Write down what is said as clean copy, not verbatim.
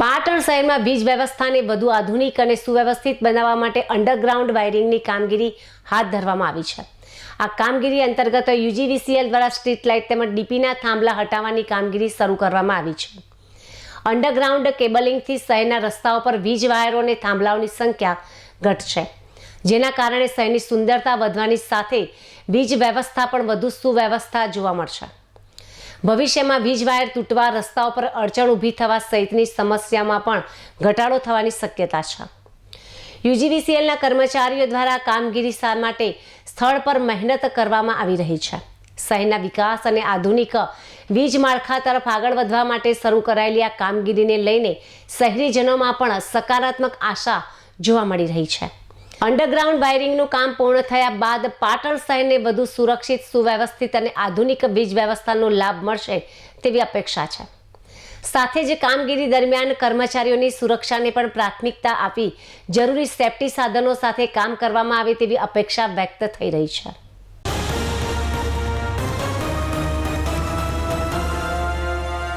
પાટણ શહેરમાં વીજ વ્યવસ્થાને વધુ આધુનિક અને સુવ્યવસ્થિત બનાવવા માટે અંડરગ્રાઉન્ડ વાયરિંગની કામગીરી હાથ ધરવામાં આવી છે। આ કામગીરી અંતર્ગત યુજીવીસીએલ દ્વારા સ્ટ્રીટ લાઇટ તેમજ ડીપીના થાંભલા હટાવવાની કામગીરી શરૂ કરવામાં આવી છે। અંડરગ્રાઉન્ડ કેબલિંગથી શહેરના રસ્તાઓ પર વીજ વાયરો અને થાંભલાઓની સંખ્યા ઘટશે, જેના કારણે શહેરની સુંદરતા વધવાની સાથે વીજ વ્યવસ્થા પણ વધુ સુવ્યવસ્થા જોવા મળશે। ભવિષ્યમાં વીજ વાયર તૂટવા, રસ્તાઓ પર અડચણ ઊભી થવા સહિતની સમસ્યામાં પણ ઘટાડો થવાની શક્યતા છે। યુજીવીસીએલના કર્મચારીઓ દ્વારા કામગીરી માટે સ્થળ પર મહેનત કરવામાં આવી રહી છે। શહેરના વિકાસ અને આધુનિક વીજ માળખા તરફ આગળ વધવા માટે શરૂ કરાયેલી આ કામગીરીને લઈને શહેરીજનોમાં પણ સકારાત્મક આશા જોવા મળી રહી છે। અંડરગ્રાઉન્ડ વાયરિંગનું કામ પૂર્ણ થયા બાદ પાટણ શહેરને વધુ સુરક્ષિત, સુવ્યવસ્થિત અને આધુનિક વીજ વ્યવસ્થાનો લાભ મળશે તેવી અપેક્ષા છે। સાથે જ કામગીરી દરમિયાન કર્મચારીઓની સુરક્ષાને પણ પ્રાથમિકતા આપી જરૂરી સેફટી સાધનો સાથે કામ કરવામાં આવે તેવી અપેક્ષા વ્યક્ત થઈ રહી છે।